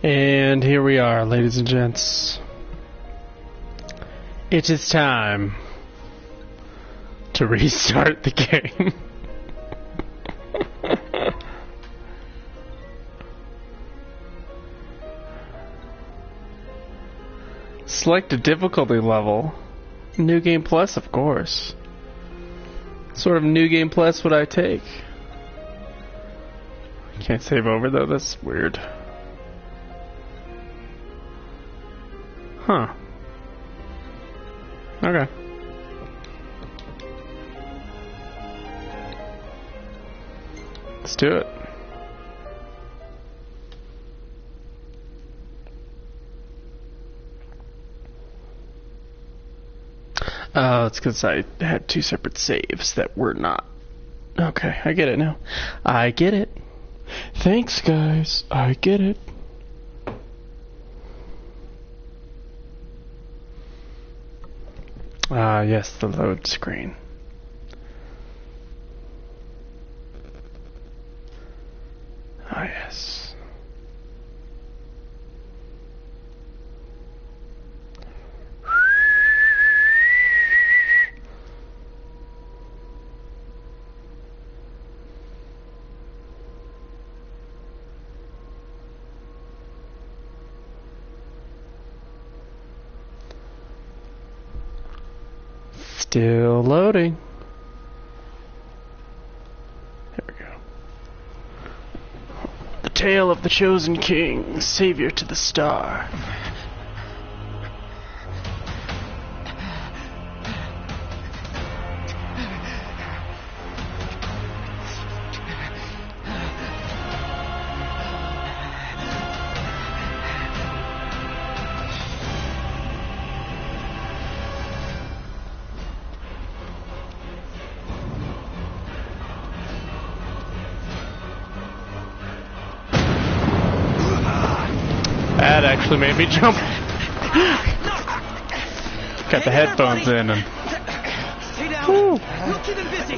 And here we are, ladies and gents. It is time to restart the game. Select a difficulty level. New Game Plus, of course. What sort of New Game Plus would I take? Can't save over though, that's weird. Huh. Okay. Let's do it. Oh, it's because I had two separate saves that were not. Okay, I get it now. I get it. Thanks, guys. I get it. Yes, the load screen. Ah, yes. Still loading. There we go. The tale of the chosen king, savior to the star. That actually made me jump. Got the headphones in and. Stay down. Woo. We'll keep him busy.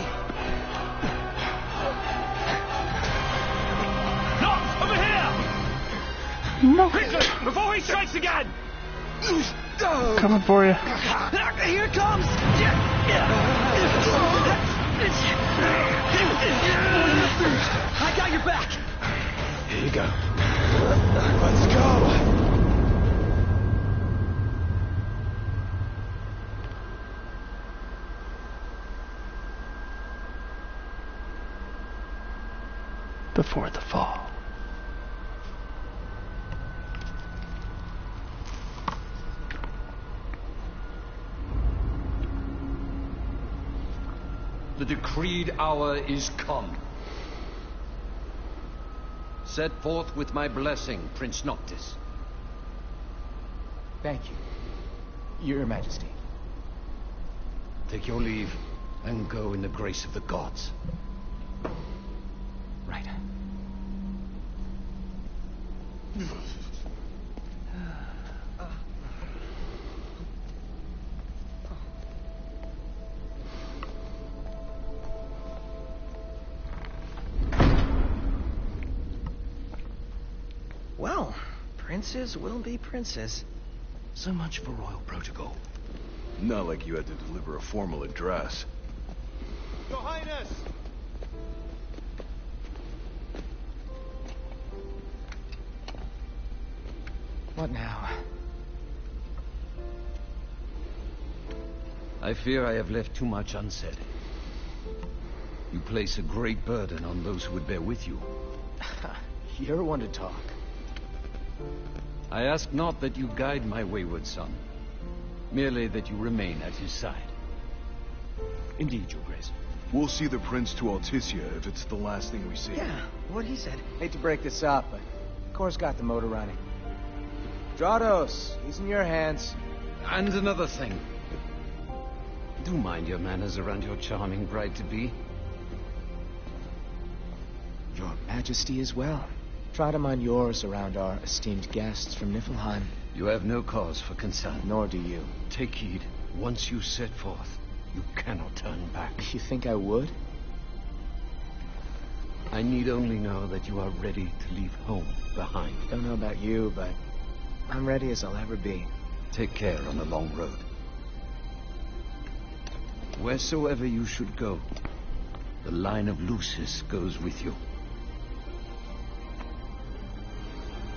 No, over here. No. Quickly, before he strikes again. Coming for you. Here it comes. I got your back. Here you go. Let's go. Before the fall. The decreed hour is come. Set forth with my blessing, Prince Noctis. Thank you, Your Majesty. Take your leave and go in the grace of the gods. Right. Well, princes will be princes. So much for royal protocol. Not like you had to deliver a formal address. Your Highness! What now? I fear I have left too much unsaid. You place a great burden on those who would bear with you. You're one to talk. I ask not that you guide my wayward son, merely that you remain at his side. Indeed, Your Grace. We'll see the prince to Alticia if it's the last thing we see. Yeah, what he said. Hate to break this up, but Kor's got the motor running. Stratos, he's in your hands. And another thing. Do mind your manners around your charming bride-to-be. Your Majesty as well. Try to mind yours around our esteemed guests from Niflheim. You have no cause for concern. Nor do you. Take heed. Once you set forth, you cannot turn back. You think I would? I need only know that you are ready to leave home behind. Don't know about you, but I'm ready as I'll ever be. Take care on the long road. Wheresoever you should go, the line of Lucis goes with you.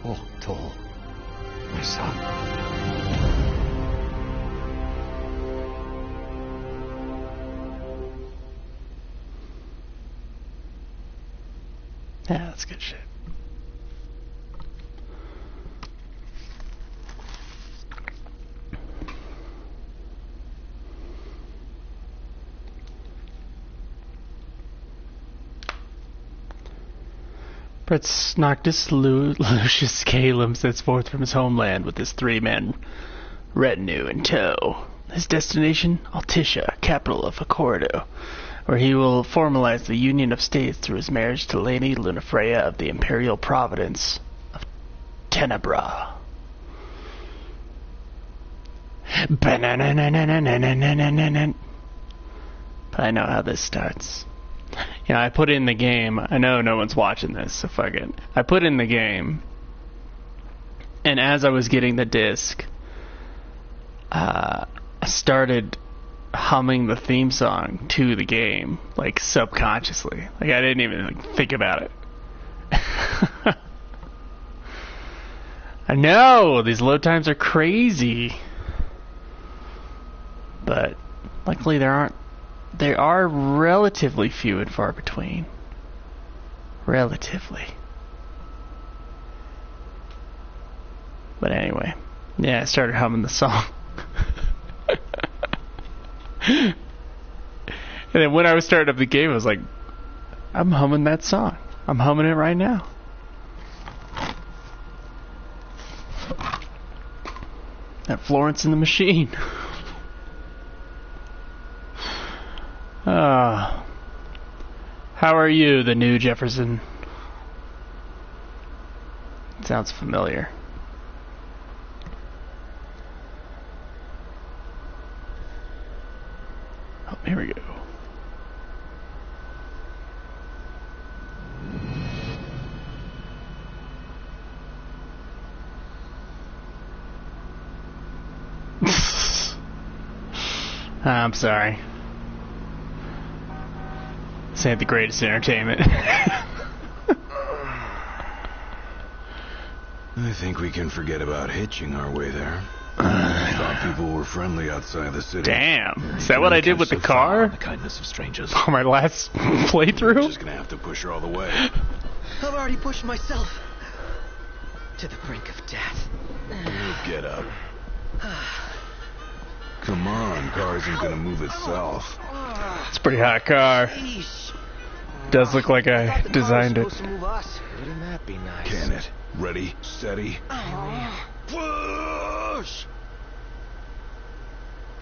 Walk tall, my son. Yeah, that's good shit. Prince Noctis Lucius Calum sets forth from his homeland with his 3-man retinue in tow. His destination, Altissia, capital of Accordo, where he will formalize the union of states through his marriage to Lady Lunafreya of the Imperial Providence of Tenebra. But I know how this starts. You know, I put in the game. I know no one's watching this, so fuck it. I put in the game, and as I was getting the disc, I started humming the theme song to the game, like subconsciously. Like I didn't even think about it. I know these load times are crazy, but luckily they are relatively few and far between. Relatively. But anyway, yeah, I started humming the song. And then when I was starting up the game, I was like, I'm humming that song. I'm humming it right now. That Florence and the Machine. How are you, the new Jefferson? Sounds familiar. Oh, here we go. I'm sorry. This ain't the greatest entertainment. I think we can forget about hitching our way there. I thought people were friendly outside the city. Damn. Is that what I did with the car? The kindness of strangers. On my last playthrough? We're just gonna have to push her all the way. I've already pushed myself to the brink of death. Get up. Come on, car isn't gonna move itself. It's a pretty hot car. Does look like I designed it. To move us. Wouldn't that be nice? Can it? Ready, steady. Push!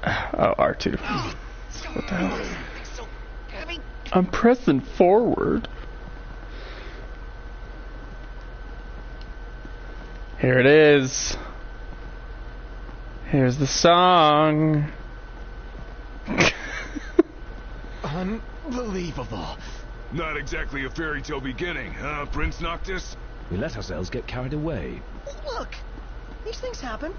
Oh, R2. What the hell? So heavy. I'm pressing forward. Here it is. Here's the song. Unbelievable. Not exactly a fairy tale beginning, huh, Prince Noctis? We let ourselves get carried away. Look, these things happen.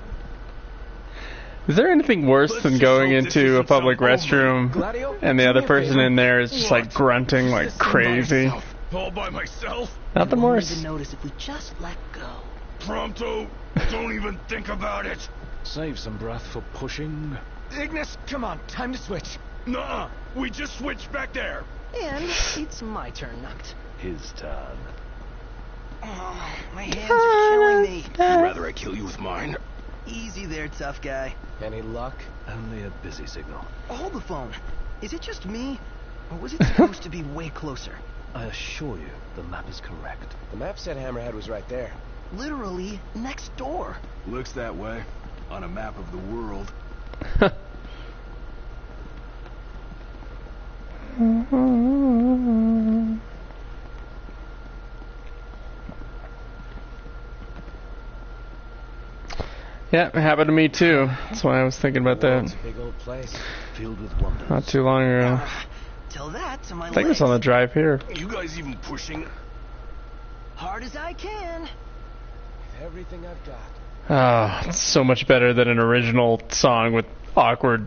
Is there anything worse Let's than just going hope this into a isn't public some restroom Gladio, and the do other me a person favor. in there is just like grunting like crazy? All by myself? Nothing You won't worse. even notice if we just let go. Pronto? Don't even think about it. Save some breath for pushing. Ignis, come on, time to switch. Nuh-uh. We just switched back there. And it's my turn, Noct. His turn. Oh, my hands are killing me. You'd rather I kill you with mine? Easy there, tough guy. Any luck? Only a busy signal. Hold the phone. Is it just me? Or was it supposed to be way closer? I assure you, the map is correct. The map said Hammerhead was right there. Literally next door. Looks that way. On a map of the world. Yeah, it happened to me too. That's why I was thinking about It's that a big old place. Filled with wonders. not too long ago. Tell that to my I think it's on the drive here. You guys even pushing? Hard as I can. With everything I've got. Ah, it's so much better than an original song with awkward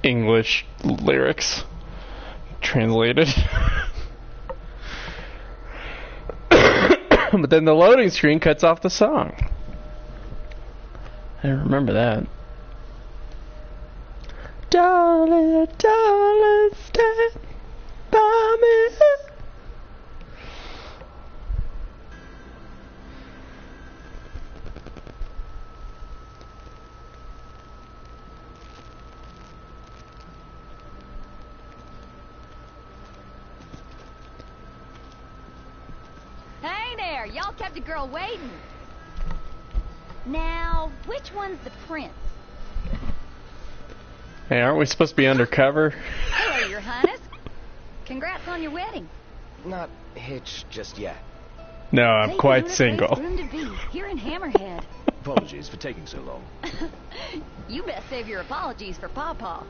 English lyrics translated. But then the loading screen cuts off the song. I remember that. Darling, darling, stand by me. Hey there, y'all kept a girl waiting. Now, which one's the prince? Hey, aren't we supposed to be undercover? Hello, Your Highness. Congrats on your wedding. Not hitched just yet. No, I'm Take quite you to a single. great room to be here in Hammerhead. Apologies for taking so long. You best save your apologies for Pawpaw.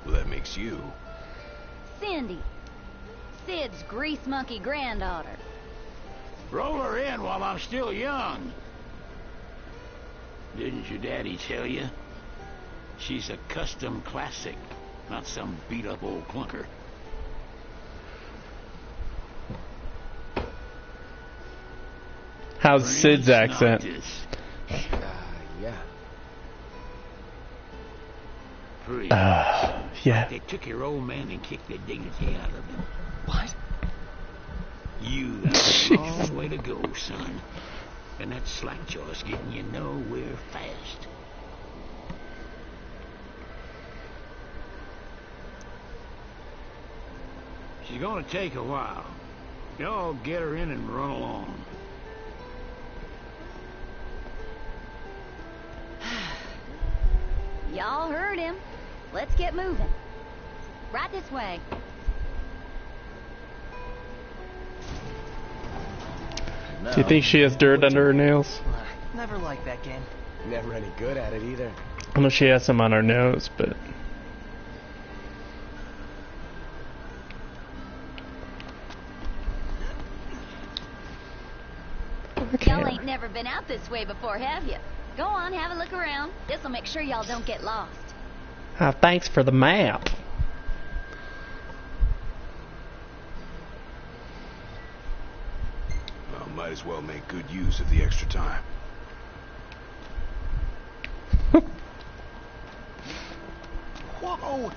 Well, that makes you. Cindy, Sid's grease monkey granddaughter. Roll her in while I'm still young. Didn't your daddy tell you? She's a custom classic, not some beat-up old clunker. How's Sid's accent? Yeah. Pretty. Yeah. They took your old man and kicked the dignity out of him. What? You got a long way to go, son. And that slack jaw's getting you nowhere fast. She's gonna take a while. Y'all get her in and run along. Y'all heard him. Let's get moving. Right this way. Do you think she has dirt under her nails? Never liked that game. Never any good at it either. I know she has some on her nose, but... Y'all ain't never been out this way before, have you? Go on, have a look around. This'll make sure y'all don't get lost. Thanks for the map. Well, might as well make good use of the extra time. Whoa!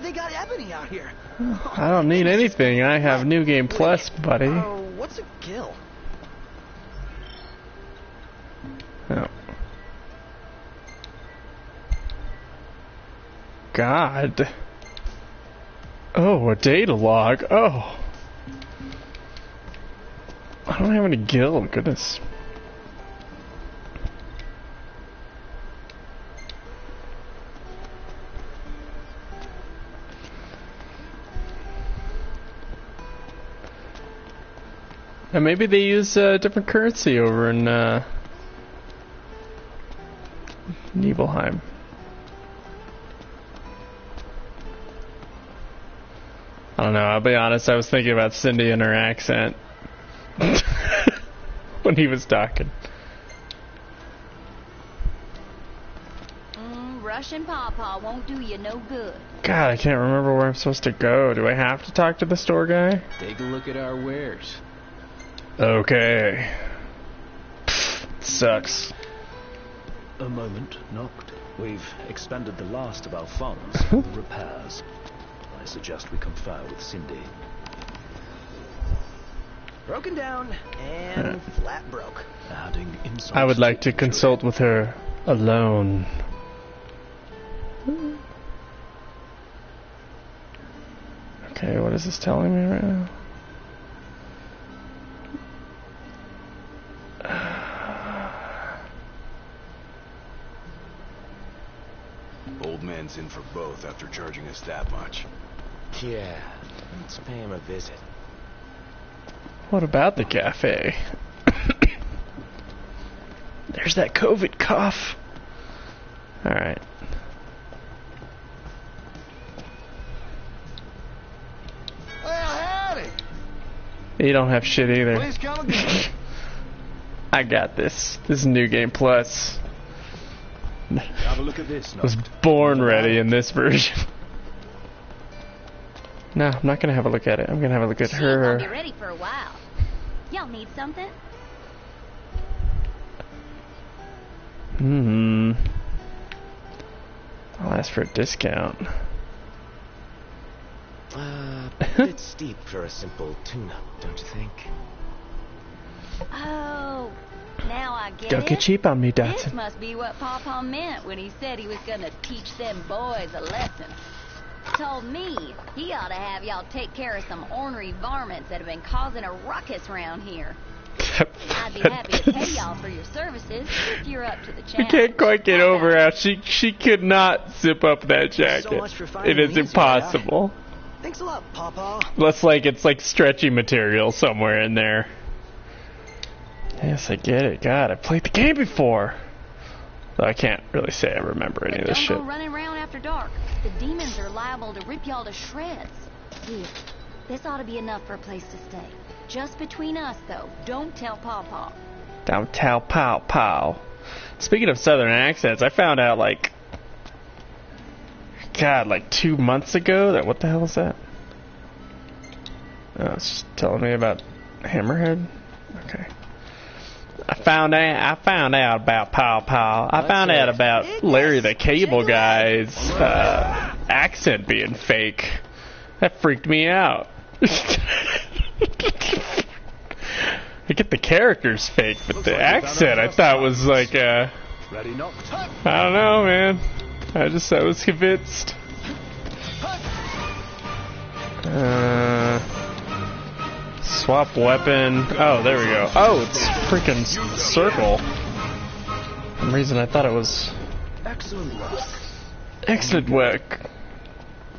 They got Ebony out here. I don't need anything. I have New Game Plus, buddy. What's a gill? Oh. God. Oh, a data log. Oh. I don't have any gil. Goodness. And maybe they use different currency over in Nibelheim. I don't know, I'll be honest, I was thinking about Cindy and her accent when he was talking. Russian Pawpaw won't do you no good. God, I can't remember where I'm supposed to go. Do I have to talk to the store guy? Take a look at our wares. Okay. Pfft, sucks. A moment, Noct. We've expended the last of our funds on the repairs. I suggest we confer with Cindy. Broken down and flat broke. Adding insult I would like to injury. consult with her alone. Okay, what is this telling me right now? Old man's in for both after charging us that much. Yeah, let's pay him a visit. What about the cafe? There's that COVID cough. Alright. You don't have shit either. Please come again. I got this. This is New Game Plus. Have a look at this. Was born ready in this version. No, I'm not gonna have a look at it. I'm gonna have a look at She won't be her. ready for a while. Y'all need something? I'll ask for a discount. A bit steep for a simple tune-up, don't you think? Oh, now I get Don't it. get cheap on me, This Dotson. must be what Papa meant when he said he was gonna teach them boys a lesson. Told me he ought to have y'all take care of some ornery varmints that have been causing a ruckus around here. I'd be happy to pay y'all for your services if you're up to the I challenge. can't quite get over how she could not zip up that jacket. much for finding It is these, impossible. Thanks a lot, Papa. Unless like it's like stretchy material somewhere in there. Yes, I get it. God, I played the game before. Though I can't really say I remember any of this Don't shit. go running around after dark. The demons are liable to rip y'all to shreds. Here, this ought to be enough for a place to stay. Just between us, though. Don't tell Pawpaw. Don't tell pow pow. Speaking of southern accents, I found out like, God, like 2 months ago that, what the hell is that? Oh, it's just telling me about Hammerhead? Okay. I found out about Pow Pow. I found out about Larry the Cable Guy's accent being fake. That freaked me out. I get the characters fake, but the accent I thought was like Ready, knocked. I don't know, man. I was convinced. Swap weapon. Oh, there we go. Oh, it's freaking circle. For some reason I thought it was. Excellent work. Excellent work.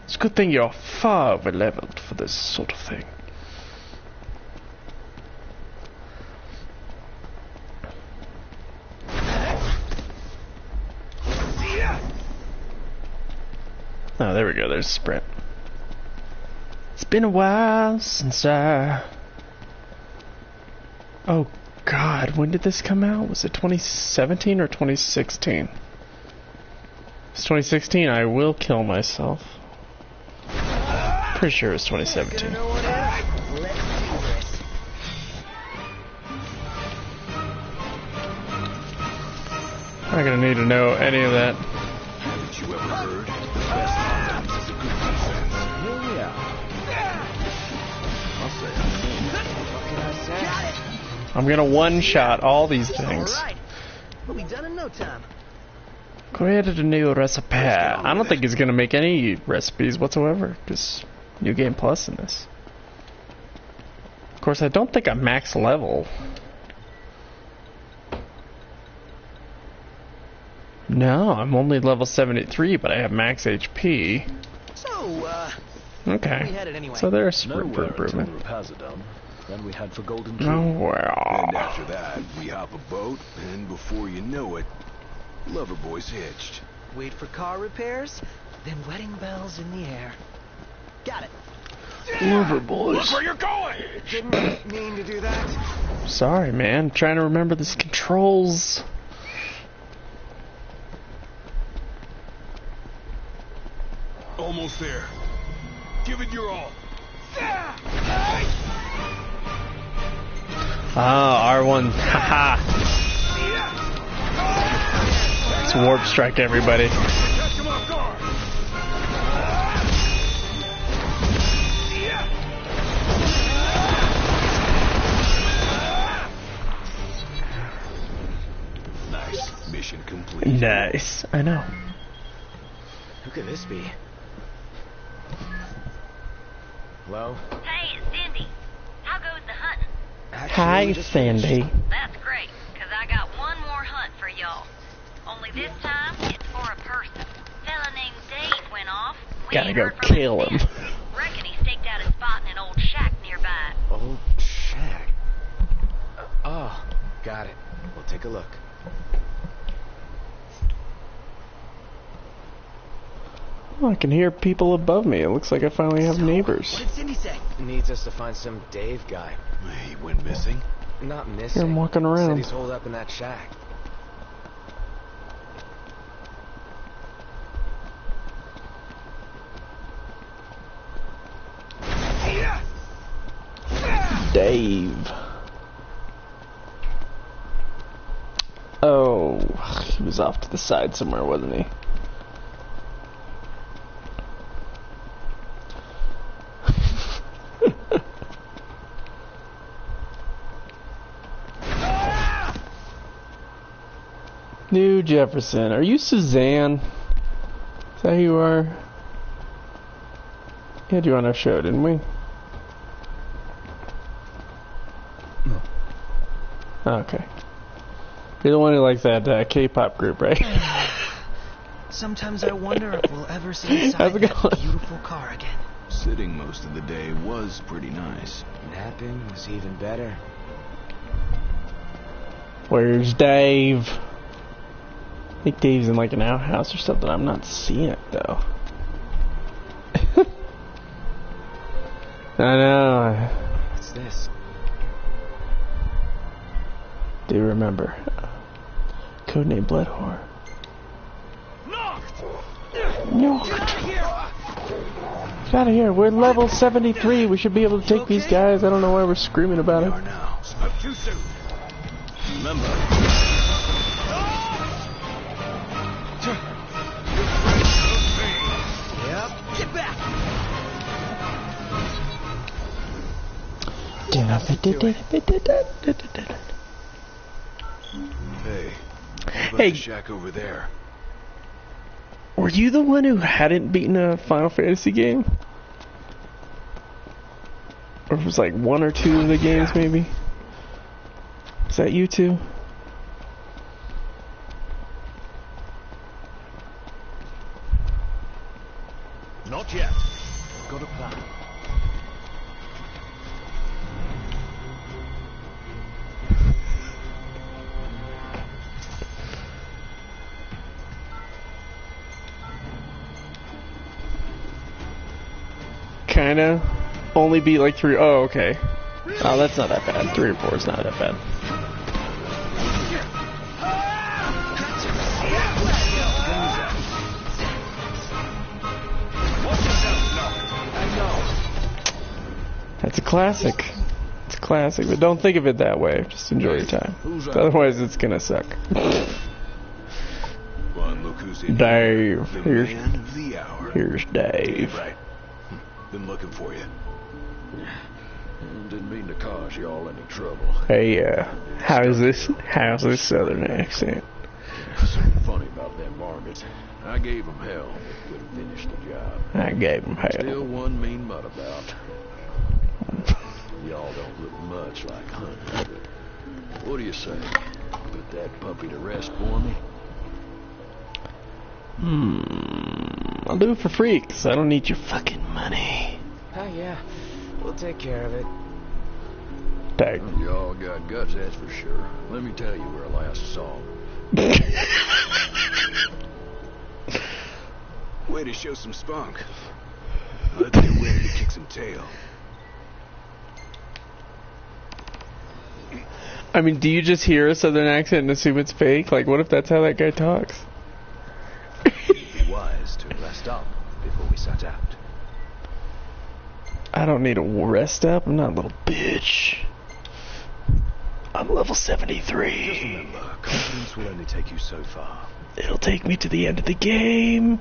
It's a good thing you're far over-leveled for this sort of thing. Oh, there we go. There's sprint. It's been a while since I... Oh, God. When did this come out? Was it 2017 or 2016? It's 2016. I will kill myself. Pretty sure it's 2017. I'm not gonna need to know any of that. Haven't you ever heard? The best offense is a good defense. Here we are. I'll say I'm gonna one-shot all these things. All right. We'll be done in no time. Created a new recipe. I don't think he's gonna make any recipes whatsoever. Just New Game Plus in this. Of course, I don't think I'm max level. No, I'm only level 73, but I have max HP. So, we Okay. headed anyway. So there's room for nowhere until the improvement. repairs are done. Then we head for Golden Key. Oh, And well. after that, we hop a boat, and before you know it, Loverboy's hitched. Wait for car repairs, then wedding bells in the air. Got it. Lover boys. Where you're going? Didn't mean to do that. Sorry, man. I'm trying to remember these controls. Almost there. Give it your all. Ah, R1. Haha. It's warp strike, everybody. Catch him off guard. Nice. Mission complete. Nice. I know. Who could this be? Hello? Hey, it's Cindy. How goes the hunting? Actually, Hi, we just finished. Sandy. That's great, because I got one more hunt for y'all. Only this time, it's for a person. Fella named Dave went off. We Gotta ain't go heard from kill him. since. Reckon he staked out a spot in an old shack nearby. Old shack. Oh, got it. We'll take a look. Oh, I can hear people above me. It looks like I finally have neighbors. What did Cindy say? Needs us to find some Dave guy. He went missing. Not missing. Hear him walking Said around. he's holed up in that shack. Dave. Oh, he was off to the side somewhere, wasn't he? New Jefferson. Are you Suzanne? Is that who you are? We had you on our show, didn't we? No. Okay. You're the one who likes that K-pop group, right? Sometimes I wonder if we'll ever see inside How's it that going? beautiful car again. Sitting most of the day was pretty nice. Napping was even better. Where's Dave? I think Dave's in like an outhouse or something. I'm not seeing it though. I know. What's this? Do you remember? Codename Blood Whore. No! Get out of here. We're level 73. We should be able to take these guys. I don't know why we're screaming about it. Now. Spoke too soon. Remember, Yep. Get back! hey, what about Hey. the shack over there? Were you the one who hadn't beaten a Final Fantasy game? Or it was like one or two of the games, maybe? Is that you two? Not yet. Got a plan. Kinda. Only beat like 3. Oh, okay. Oh, that's not that bad. 3 or 4 is not that bad. That's a classic. It's a classic, but don't think of it that way. Just enjoy your time. Otherwise, it's gonna suck. Well, look who's in Dave. here. The Here's, man of the hour. here's Dave. Right. Been looking for you. Didn't mean to cause you all any trouble. Hey, how's this southern accent? Something funny about them varmints. I gave them hell. They couldn't finish the job. I gave him Still hell. one mean mutt about. Y'all don't look much like hunters, but what do you say? Put that puppy to rest for me? I'll do it for free, 'cause I don't need your fucking money. Oh yeah, we'll take care of it. Dang. Y'all got guts, that's for sure. Let me tell you where I last saw 'em. Way to show some spunk. Let's get ready to kick some tail. I mean, do you just hear a southern accent and assume it's fake? Like, what if that's how that guy talks? Be wise to rest up before we set out. I don't need to rest up. I'm not a little bitch. I'm level 73. Just remember, confidence will only take you so far. It'll take me to the end of the game.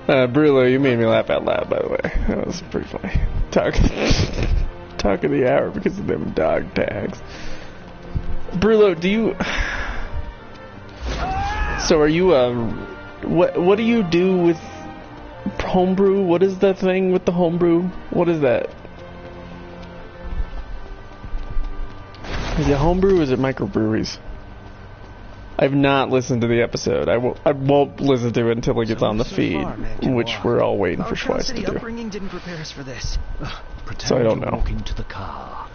Brulo, you made me laugh out loud, by the way. That was pretty funny. Talk of the hour because of them dog tags. Brulo, do you... So are you, what do you do with homebrew? What is that thing with the homebrew? What is that? Is it homebrew or is it microbreweries? I've not listened to the episode. I won't listen to it until it gets on the feed, which we're all waiting for Our Schweiss to City do. upbringing didn't prepare us for this. Pretend So I don't you're know. walking to the car.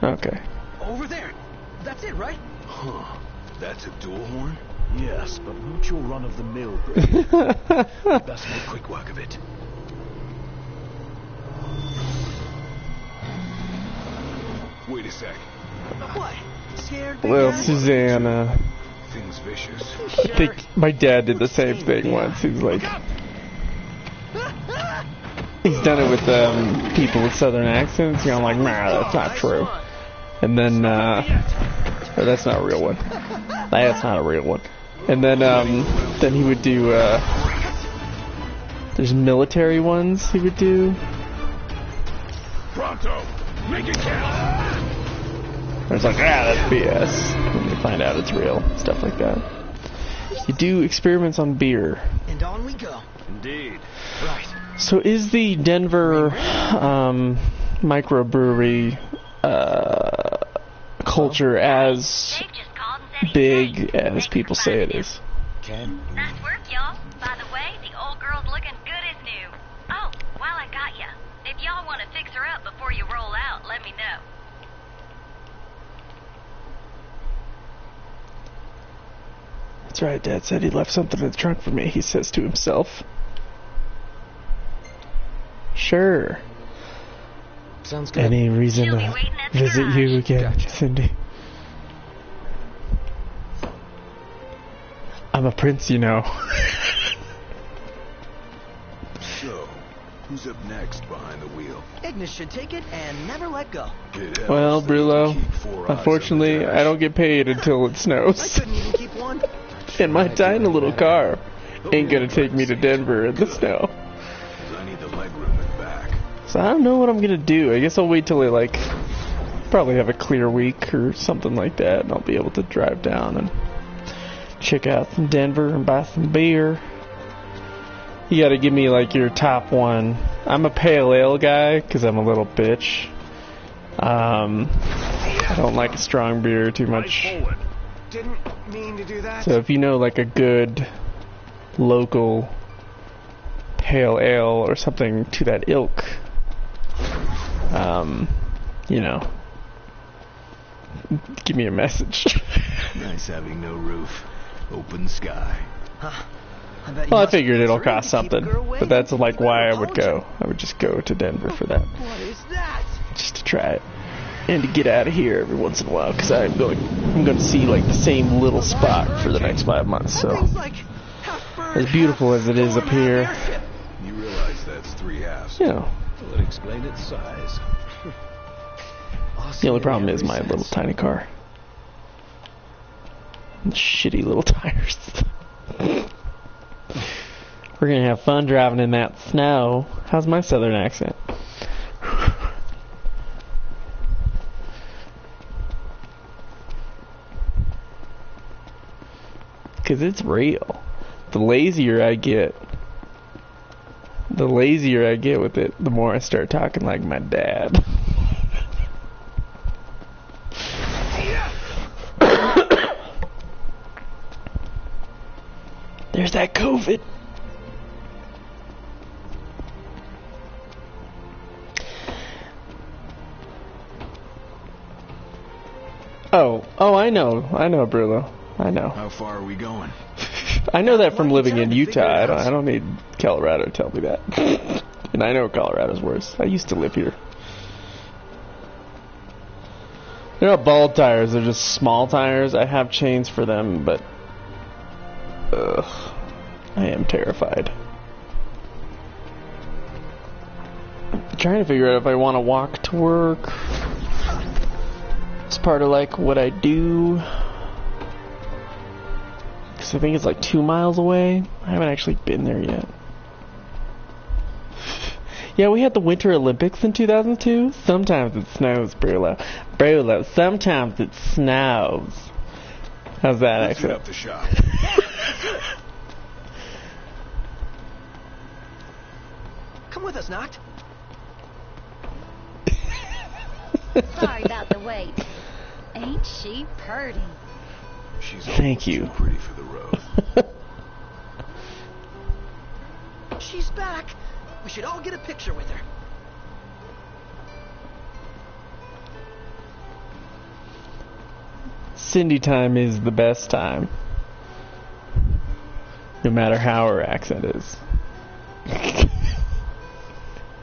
Okay. Over there. That's it, right? Huh. That's a dual horn? Yes, but not your run-of-the-mill breed. Best make quick work of it. Wait a sec. What? Scared? big Well, guy? Susanna. Thing's vicious. I think my dad did the same thing once. He's like, he's done it with people with southern accents. You know, I'm like, nah, that's not true. And then, or that's not a real one. That's not a real one. And then he would do, there's military ones he would do. Pronto! Make it count! I was like, that's BS. And you find out it's real. Stuff like that. You do experiments on beer. And on we go. Indeed. Right. So is the Denver microbrewery culture as Dave just called and said he's big late. as people say it is? Ken? Nice work, y'all. By the way, the old girl's looking good as new. Oh, while I got ya, if y'all want to fix her up before you roll out, let me know. That's right, Dad said he left something in the trunk for me, he says to himself. Sure. Sounds good. Any reason She'll be to waiting at the visit you garage. again, Gotcha. Cindy? I'm a prince, you know. So, who's up next behind the wheel? Ignis should take it and never let go. Kid Hell Well, said you Brulo, keep 4 eyes on the unfortunately, dash. I don't get paid until it I snows. couldn't even keep one. And my tiny little car ain't gonna take me to Denver in the snow. 'Cause I need the legroom and back. So I don't know what I'm gonna do. I guess I'll wait till I probably have a clear week or something like that, and I'll be able to drive down and check out some Denver and buy some beer. You gotta give me your top one. I'm a pale ale guy because I'm a little bitch. I don't like strong beer too much. Didn't mean to do that. So if you know a good local pale ale or something to that ilk, give me a message. Nice having no roof. Open sky. I bet you Well, I must figured be it'll thrilled cost to keep something, her away. but that's You why better I would go. apologize. I would just go to Denver for that, What is that? just to try it, and to get out of here every once in a while, because I'm going to see the same little spot for the next 5 months. That So thing's like half bird, as beautiful as it is up half storm here, airship. You realize that's 3 halves. That Would explain its size. the only problem is my little tiny car, and shitty little tires. We're gonna have fun driving in that snow. How's my southern accent? Because it's real. The lazier I get with it, the more I start talking like my dad. There's that COVID. Oh, I know, Brulo. I know. How far are we going? I know that from living in trying to figure Utah. it out. I don't need Colorado to tell me that. And I know Colorado's worse. I used to live here. They're not bald tires, they're just small tires. I have chains for them, but I am terrified. I'm trying to figure out if I want to walk to work. It's part of what I do. Because I think it's 2 miles away. I haven't actually been there yet. Yeah, we had the Winter Olympics in 2002. Sometimes it snows, Brulo. Sometimes it snows. How's that Let's get accent? up the shop. Come with us, Noct. Sorry about the wait. Ain't she purty? She's Thank almost you. too pretty for the road. she's back. We should all get a picture with her. Cindy time is the best time. No matter how her accent is.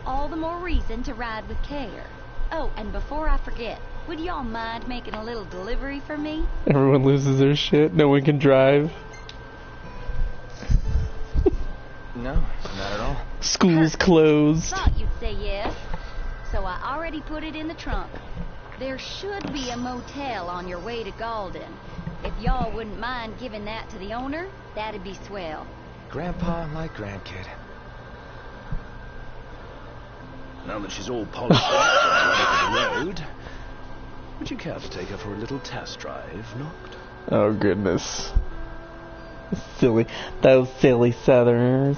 All the more reason to ride with care. Oh, and before I forget, would y'all mind making a little delivery for me? Everyone loses their shit. No one can drive. No, not at all. School's closed. Thought you'd say yes. So I already put it in the trunk. There should be a motel on your way to Galden. If y'all wouldn't mind giving that to the owner, that'd be swell. Grandpa, my grandkid. Now that she's all polished up and ready for the road, would you care to take her for a little test drive, Noct? Oh goodness. Those silly Southerners.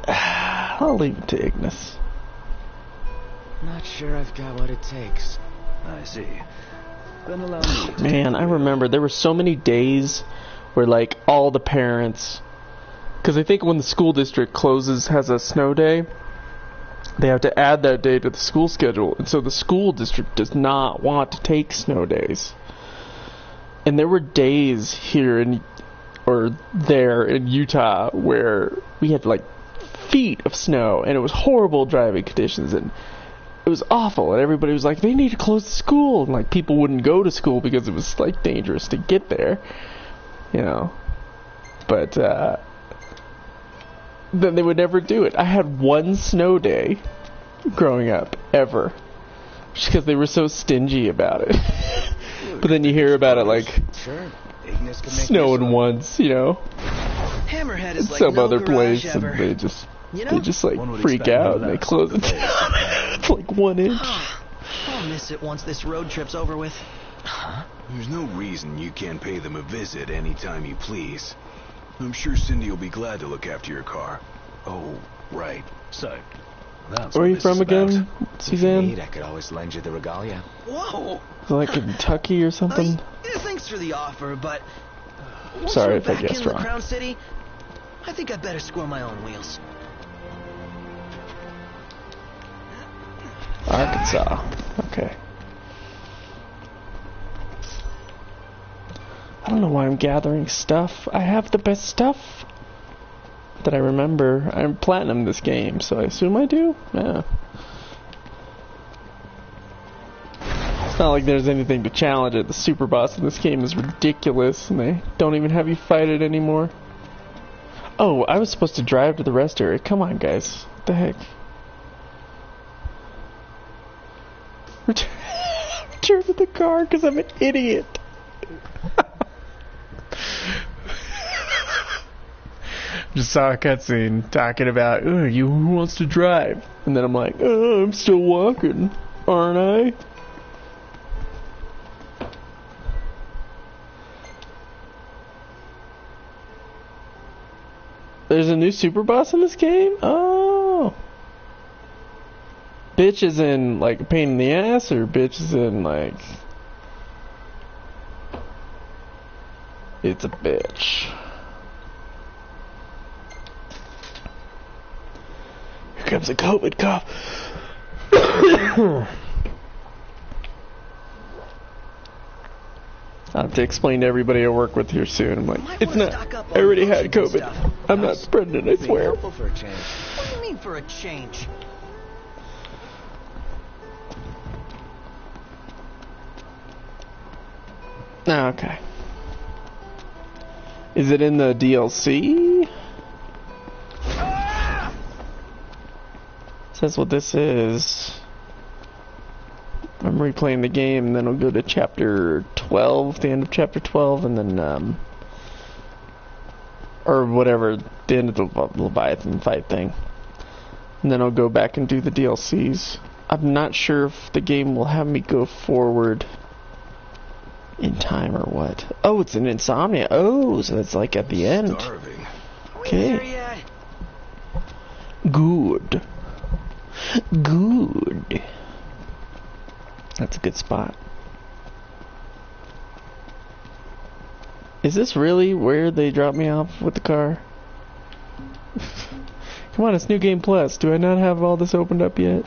I'll leave it to Ignis. Not sure I've got what it takes. I see. Then allow me to... Man, I remember there were so many days where like all the parents, because I think when the school district has a snow day, they have to add that day to the school schedule, and so the school district does not want to take snow days. And there were days here or there in Utah where we had like feet of snow, and it was horrible driving conditions, and it was awful, and everybody was like, they need to close the school, and like people wouldn't go to school because it was like dangerous to get there, you know. But then they would never do it. I had one snow day growing up ever, just because they were so stingy about it. But then you hear about it like Sure. Ignis can make snowing use once, you know, Hammerhead in is like some no other garage place, ever. and they just You know? like One would freak expect out and no they less. close it down. It's like 1 inch. I'll miss it once this road trip's over with. There's no reason you can't pay them a visit anytime you please. I'm sure Cindy will be glad to look after your car. Oh, right. So, that's Where are what you this from is about. again, If Suzanne? you need, I could always lend you the regalia. Whoa! Is it like Kentucky or something? Yeah, thanks for the offer, but once Sorry we're if I back guessed in the wrong. Crown City, I think I'd better score my own wheels. Arkansas. Okay. I don't know why I'm gathering stuff. I have the best stuff that I remember. I'm platinum this game, so I assume I do? Yeah. It's not like there's anything to challenge it. The super boss in this game is ridiculous, and they don't even have you fight it anymore. Oh, I was supposed to drive to the rest area. Come on, guys. What the heck? Return to the car because I'm an idiot. Just saw a cutscene talking about, oh, who wants to drive? And then I'm like, oh, I'm still walking, aren't I? There's a new super boss in this game? Oh. Bitch is in, like, a pain in the ass, or bitch is in, like... It's a bitch. Here comes a COVID cough. I'll have to explain to everybody I work with here soon. I'm like, Might it's wanna not. stock up I on already had potions and COVID. stuff. I'm not spreading it, I Be swear. helpful for a change. What do you mean for a change? Oh, okay. Is it in the DLC? Says what this is. I'm replaying the game, and then we'll go to chapter 12, the end of chapter 12, and then, or whatever, the end of the Leviathan fight thing. And then I'll go back and do the DLCs. I'm not sure if the game will have me go forward in time or what. Oh, it's an Insomnia. Oh, so it's like at the end. Starving. Are we there Okay. yet? Good. Good. That's a good spot. Is this really where they drop me off with the car? Come on, it's New Game Plus. Do I not have all this opened up yet?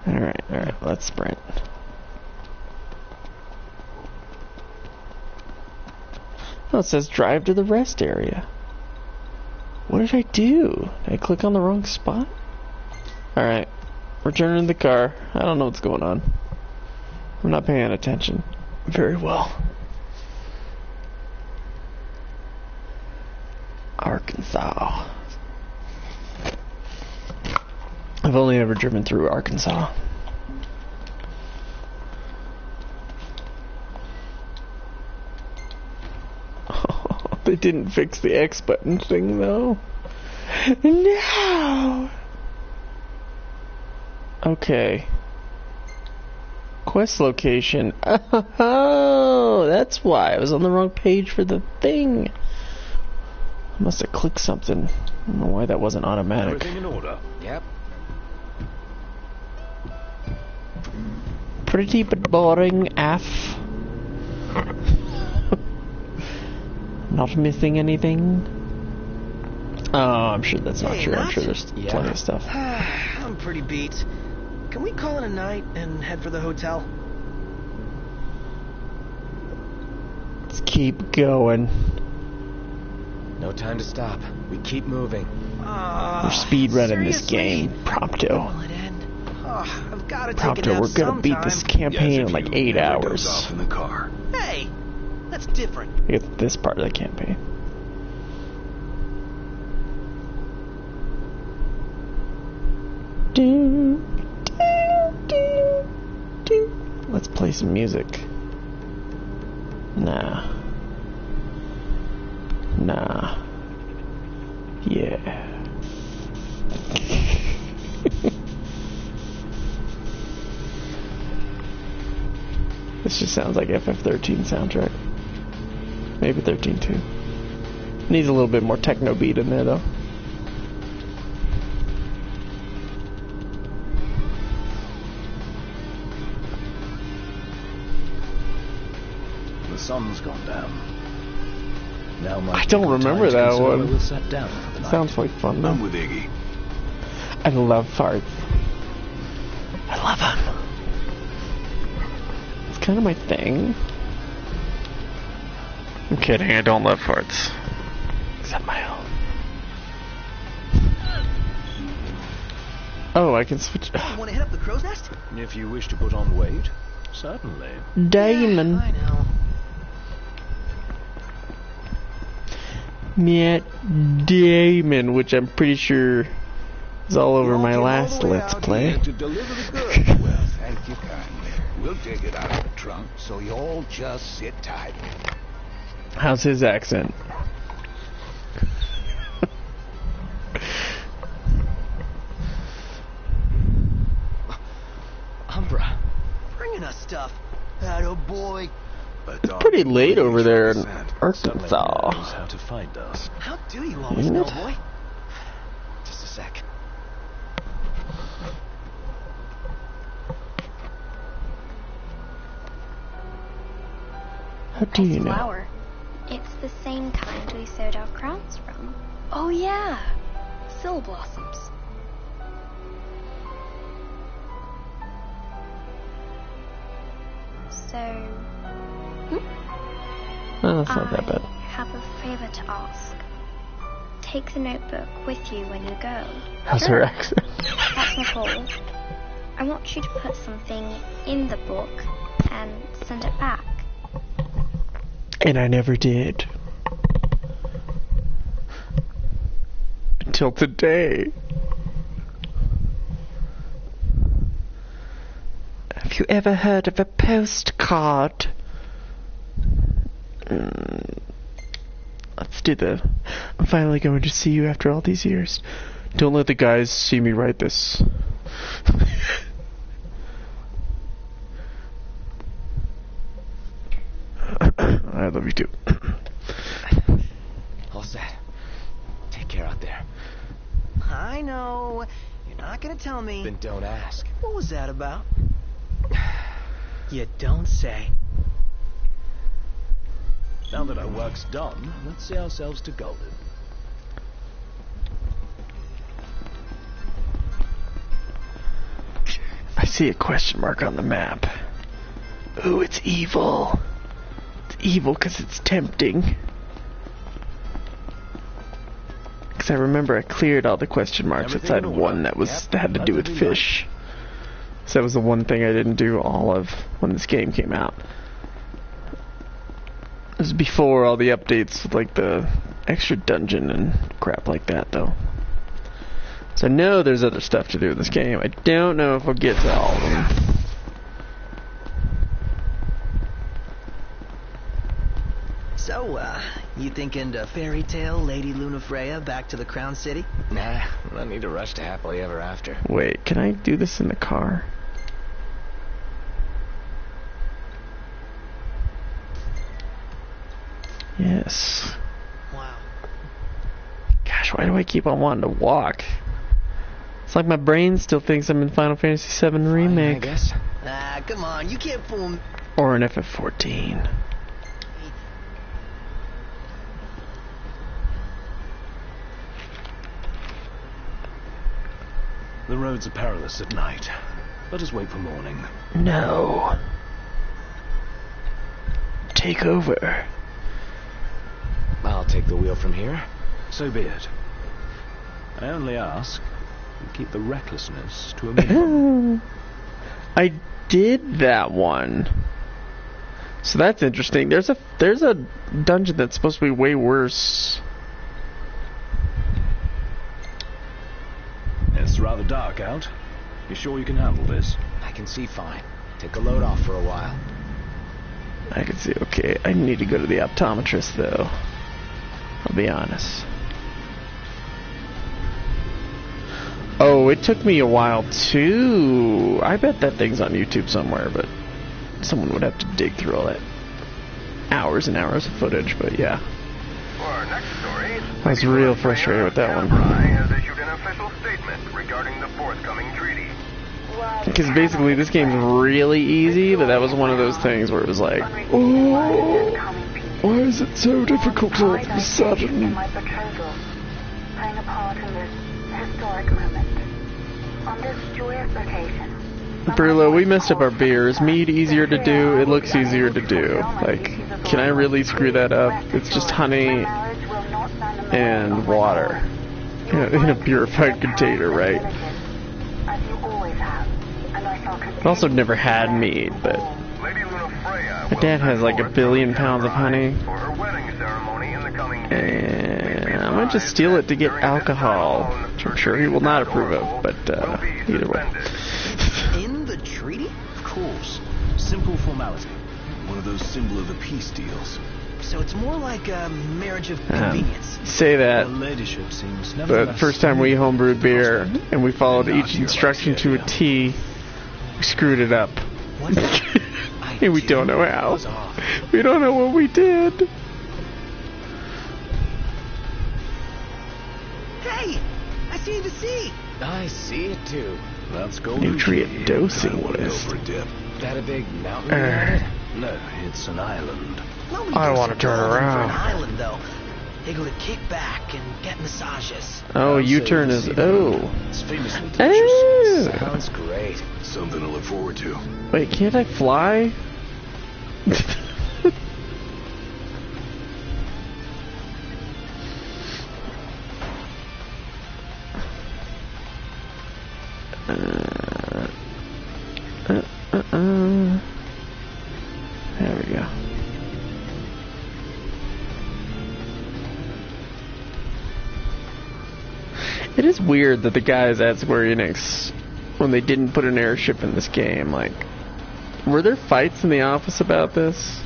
Alright, let's sprint. Oh, it says drive to the rest area. What did I do? Did I click on the wrong spot? Alright, returning to the car. I don't know what's going on. I'm not paying attention very well. Arkansas. I've only ever driven through Arkansas. Oh, they didn't fix the X button thing though. No! Okay. Quest location. Oh, that's why. I was on the wrong page for the thing. I must have clicked something. I don't know why that wasn't automatic. Everything in order? Yep. Pretty but boring F. Not missing anything. Oh, I'm sure that's not true. I'm sure there's plenty of stuff. I'm pretty beat. Can we call it a night and head for the hotel? Let's keep going. No time to stop. We keep moving. We're speed running this game. Prompto. Will it end? Oh, I've got to take a Prompto, nap we're gonna beat this campaign in like 8 hours. Off in the car. Hey, that's different. I get this part of the campaign. Do, do, do. Let's play some music. Nah. Yeah. This just sounds like FF13 soundtrack. Maybe 13 too. Needs a little bit more techno beat in there though. The sun's gone down. Now I don't remember that one. We'll set down for the night. Sounds like fun though. I'm with Iggy. I love farts. I love them. It's kind of my thing. I'm kidding, I don't love farts. Except my own. Oh, I can switch. Want to hit up the crow's nest? If you wish to put on weight, certainly. Damon. I know. Matt Damon, which I'm pretty sure is all over my last Let's Play. To deliver the goods. Well, thank you kindly. We'll take it out of the trunk, so you all just sit tight. How's his accent? Umbra, bringing us stuff. Atta boy. It's pretty late over there in Suddenly Arkansas. knows how to find us. How do you always Isn't know, it? boy? Just a sec. How do you know? Flower. It's the same kind we sewed our crowns from. Oh yeah, sill blossoms. So, Oh, that's not that bad. I have a favor to ask. Take the notebook with you when you go. How's her accent? That's my goal. I want you to put something in the book and send it back. And I never did. Until today. Have you ever heard of a postcard? Let's do the... I'm finally going to see you after all these years. Don't let the guys see me write this. I love you too. All set. Take care out there. I know. You're not gonna tell me. Then don't ask. What was that about? You don't say. Now that our work's done, let's see ourselves to Golden. see a question mark on the map. Ooh, it's evil. It's evil because it's tempting. Because I remember I cleared all the question marks outside one that had to do with fish. So that was the one thing I didn't do all of when this game came out. This is before all the updates with like the extra dungeon and crap like that though. So I know there's other stuff to do in this game. I don't know if I'll get to all of them. So, you thinking to fairy tale Lady Lunafreya back to the Crown City? Nah, no need to rush to happily ever after. Wait, can I do this in the car? Yes. Wow. Gosh, why do I keep on wanting to walk? It's like my brain still thinks I'm in Final Fantasy VII Remake. I guess. Ah, come on, you can't fool me. Or an FF14. The roads are perilous at night. Let us wait for morning. No. Take over. I'll take the wheel from here. So be it. I only ask you keep the recklessness to a minimum. I did that one. So that's interesting. There's a dungeon that's supposed to be way worse. It's rather dark out. You sure you can handle this? I can see fine. Take a load off for a while. I can see okay. I need to go to the optometrist though. I'll be honest. Oh, it took me a while too. I bet that thing's on YouTube somewhere, but someone would have to dig through all that hours and hours of footage, but yeah. For our next story, I was real frustrated with that one. has issued an official statement regarding the forthcoming treaty. Because basically this game's really easy, but that was one of those things where it was like, oh, why is it so difficult all of a sudden? Playing a part in this historic moment. On this joyous occasion, Brillo, we messed up our beers. Mead easier to do, it looks easier to do. Like, can I really screw that up? It's just honey and water in a purified container, right? as you always have, and I shall continue. I've also never had mead, but my dad has like 1 billion pounds of honey, and I might just steal it to get alcohol, which I'm sure he will not approve of, but either way. In the treaty? Of course. Simple formality. One of those symbol of the peace deals. So it's more like a marriage of convenience. Say that, Your ladyship seems but first time we homebrewed beer and we followed each instruction to a T, we screwed it up. What? And we don't know how. We don't know what we did. Hey! I see the sea! I see it too. That's golden. Nutrient dosing Want to go list. for a dip? That a big mountain behind it? No, it's an island. Nobody I goes wanna to turn Dublin around. For an island, though. They go to kick back and get massages. Oh, U-turn is It's famously delicious. Oh. Sounds great. Something to look forward to. Wait, can't I fly? There we go. It is weird that the guys at Square Enix, when they didn't put an airship in this game, like, were there fights in the office about this?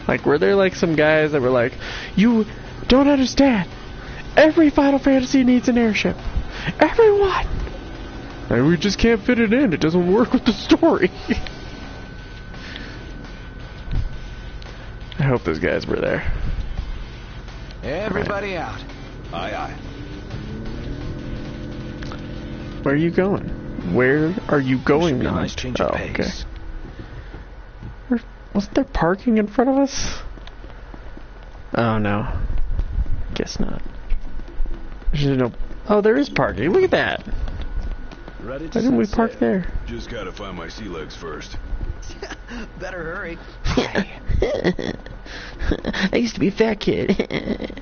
Like, were there like some guys that were like, you don't understand, every Final Fantasy needs an airship, everyone, and we just can't fit it in, it doesn't work with the story. I hope those guys were there. Everybody out. Aye, aye. Where are you going? Where are you going Should be a now? nice change of okay. pace. Wasn't there parking in front of us? Oh no. Guess not. There's no. Oh, there is parking. Look at that. Ready Why to didn't we set park sail. there? Just gotta find my sea legs first. Better hurry. I used to be a fat kid.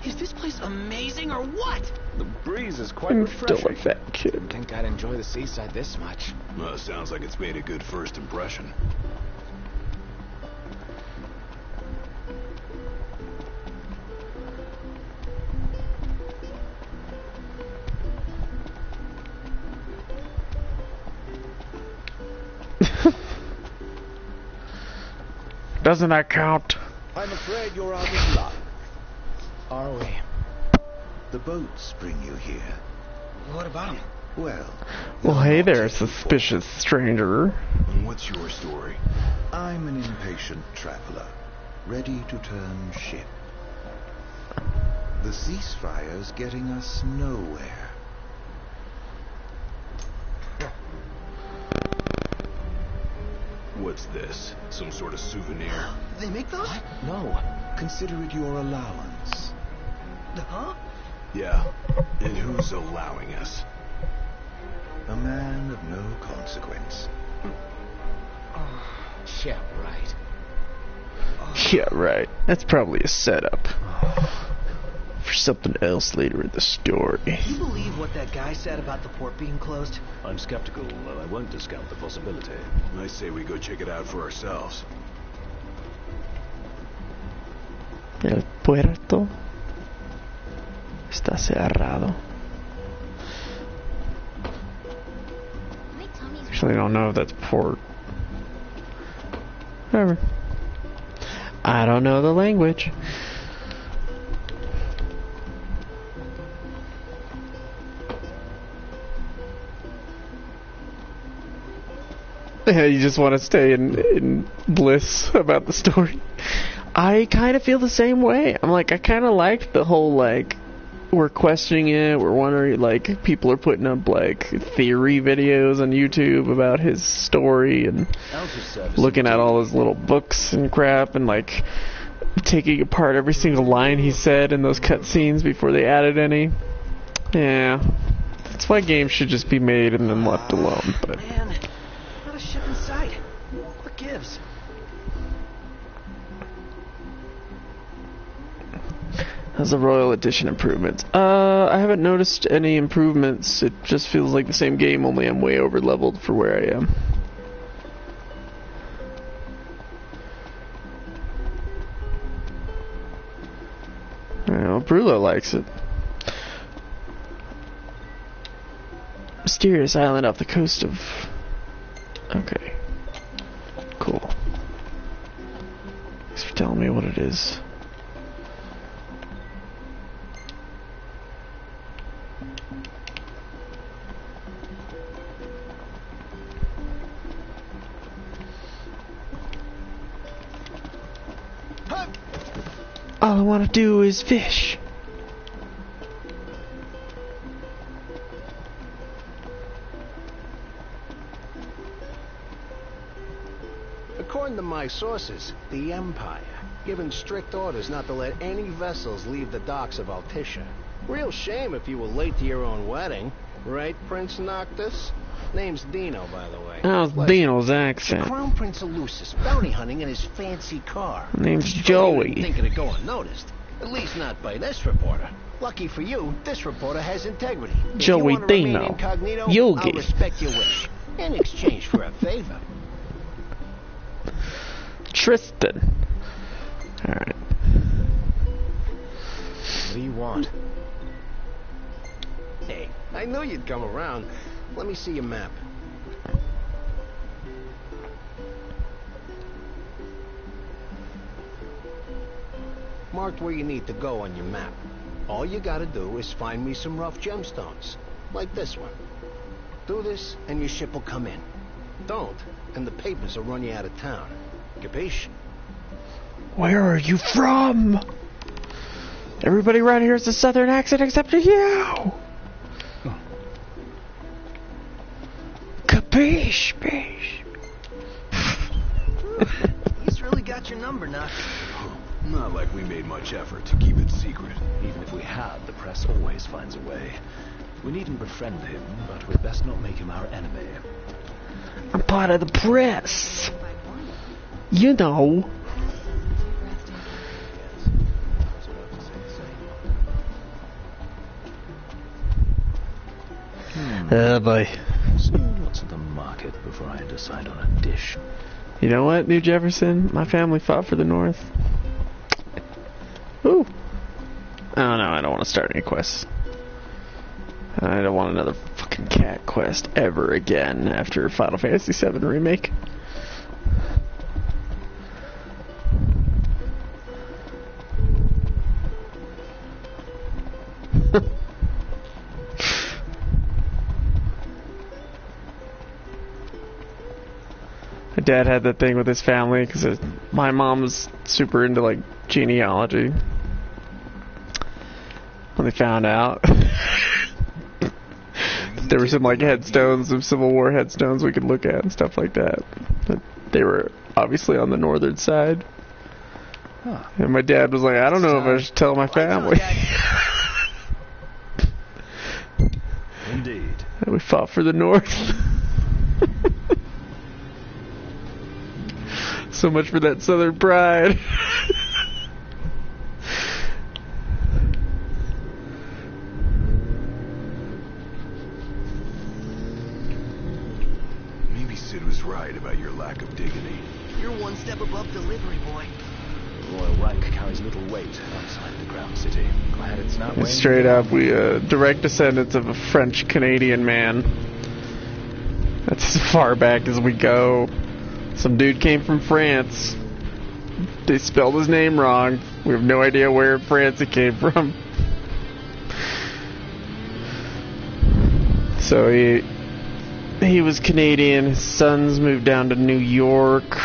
Is this place amazing or what? The breeze is quite I'm still a refreshing. fat kid. Think I'd enjoy the seaside this much. Well, sounds like it's made a good first impression. Doesn't that count? I'm afraid you're out of luck. Are we? The boats bring you here. What about him? Well, Well, they're hey not there, taking suspicious stranger. And what's your story? I'm an impatient traveler, ready to turn ship. The ceasefire's getting us nowhere. What's this? Some sort of souvenir? They make those? No, consider it your allowance. Huh? Yeah. And who's allowing us? A man of no consequence. Yeah, right. Yeah, right. That's probably a setup for something else later in the story. Do you believe what that guy said about the port being closed? I'm skeptical, though I won't discount the possibility. I say we go check it out for ourselves. El puerto está cerrado. Actually, I don't know if that's port. Whatever. I don't know the language. Yeah, you just want to stay in bliss about the story. I kind of feel the same way. I'm like, I kind of liked the whole, like, we're questioning it, we're wondering, like, people are putting up, like, theory videos on YouTube about his story and looking at all his little books and crap and, like, taking apart every single line he said in those cutscenes before they added any. Yeah. That's why games should just be made and then left alone, but... Man, not a ship in sight. What gives? How's the Royal Edition improvements? I haven't noticed any improvements. It just feels like the same game, only I'm way over leveled for where I am. Well, Brulo likes it. Mysterious island off the coast of... Okay. Cool. Thanks for telling me what it is. All I want to do is fish. According to my sources, the Empire given strict orders not to let any vessels leave the docks of Altissia. Real shame if you were late to your own wedding, right, Prince Noctis? Name's Dino, by the way. How's Dino's accent? The Crown Prince of Lucis, bounty hunting in his fancy car. Name's You Joey. didn't think it'd go unnoticed. At least not by this reporter. Lucky for you, this reporter has integrity. If Joey you want to remain Dino. incognito, Yogi. I'll respect your wish. In exchange for a favor. Tristan. Alright. What do you want? Hey, I knew you'd come around. Let me see your map. Marked where you need to go on your map. All you gotta do is find me some rough gemstones. Like this one. Do this, and your ship will come in. Don't, and the papers will run you out of town. Capiche? Where are you from? Everybody around here has a southern accent except for you. Capiche, bish. He's really got your number now. Not like we made much effort to keep it secret. Even if we had, the press always finds a way. We needn't befriend him, but we'd best not make him our enemy. I'm part of the press. You know. Oh boy. See what's in the market before I decide on a dish. You know what, New Jefferson? My family fought for the North. Ooh. Oh no, I don't want to start any quests. I don't want another fucking cat quest ever again after Final Fantasy VII Remake. My dad had that thing with his family because my mom was super into like genealogy. When they found out there were some like headstones, some Civil War headstones we could look at and stuff like that. But they were obviously on the northern side. Huh. And my dad was like, I don't know if I should tell my family. Indeed. And we fought for the North. So much for that Southern pride. Maybe Sid was right about your lack of dignity. You're one step above delivery boy. Royal rank carries little weight outside the Ground City. Glad it's not weighing Straight up, we direct descendants of a French-Canadian man. That's as far back as we go. Some dude came from France. They spelled his name wrong. We have no idea where in France he came from. So he was Canadian. His sons moved down to New York.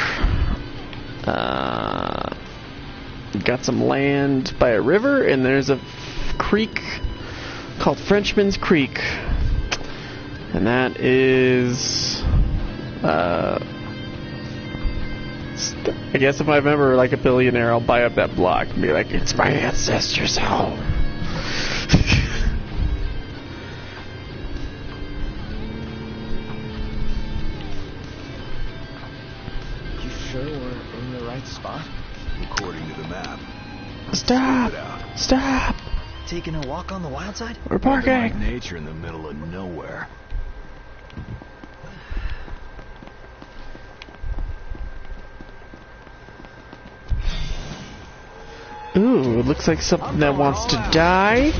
Got some land by a river, and there's a creek called Frenchman's Creek. And that is... I guess if I'm ever like a billionaire, I'll buy up that block and be like, it's my ancestors' home. You sure we're in the right spot? According to the map. Stop! Stop! Taking a walk on the wild side? We're parking! Like nature in the middle of nowhere. Ooh, it looks like something that wants to die.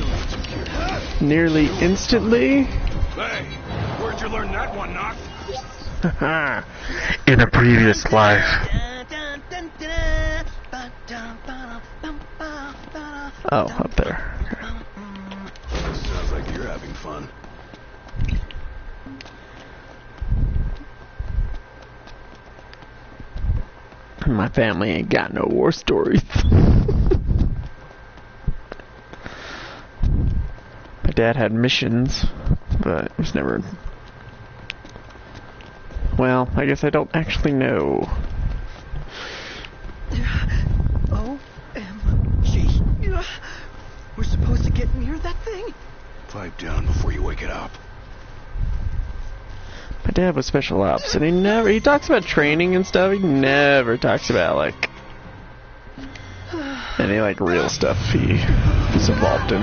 Nearly instantly. Hey, where'd you learn that one, Knock? In a previous life. Oh, up there. Okay. Sounds like you're having fun. My family ain't got no war stories. My dad had missions, but it was never... Well, I guess I don't actually know. OMG. We're supposed to get near that thing? Pipe down before you wake it up. My dad was special ops, and he talks about training and stuff. He never talks about like any like real stuff he was involved in.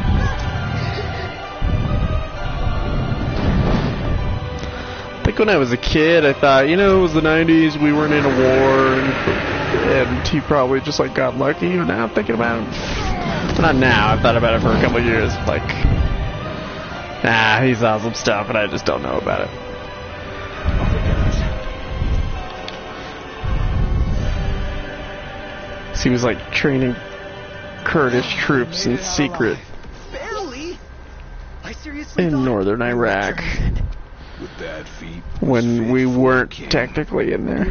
I think when I was a kid, I thought, you know, it was the 90s, we weren't in a war, and he probably just like got lucky. But now I'm thinking about it. Not now. I've thought about it for a couple of years. Like, nah, he saw some stuff, and I just don't know about it. He was like training Kurdish troops in secret Barely. I seriously in northern Iraq With bad feet. when we weren't technically in there.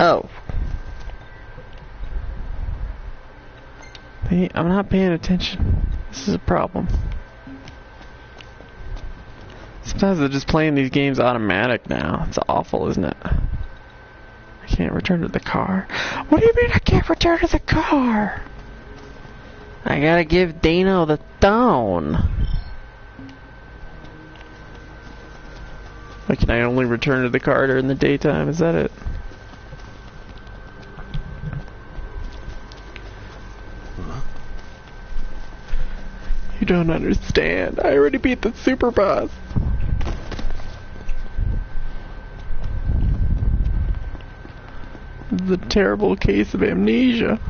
Oh. See, I'm not paying attention. This is a problem. Sometimes they're just playing these games automatic now. It's awful, isn't it? I can't return to the car. What do you mean I can't return to the car? I gotta give Dino the stone. Like, can I only return to the car during the daytime? Is that it? You don't understand. I already beat the super boss. This is a terrible case of amnesia.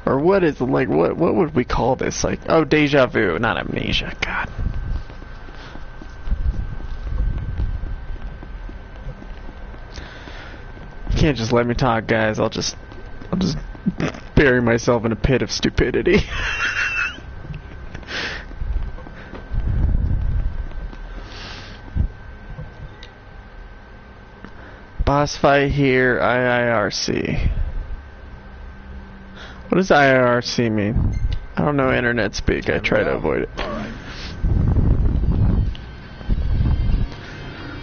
Or what is, like, what would we call this? Like, oh, deja vu, not amnesia. God. You can't just let me talk, guys. I'll just bury myself in a pit of stupidity. Boss fight here, IIRC. What does IIRC mean? I don't know internet speak. I try to avoid it.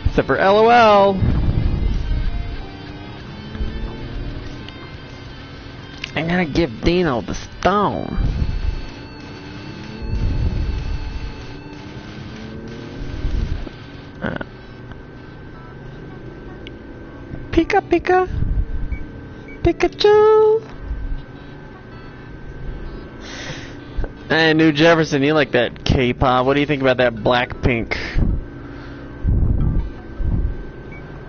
Except for LOL. I gotta give Dino the stone. Pika Pika Pikachu. Hey, New Jefferson, you like that K-pop? What do you think about that Blackpink?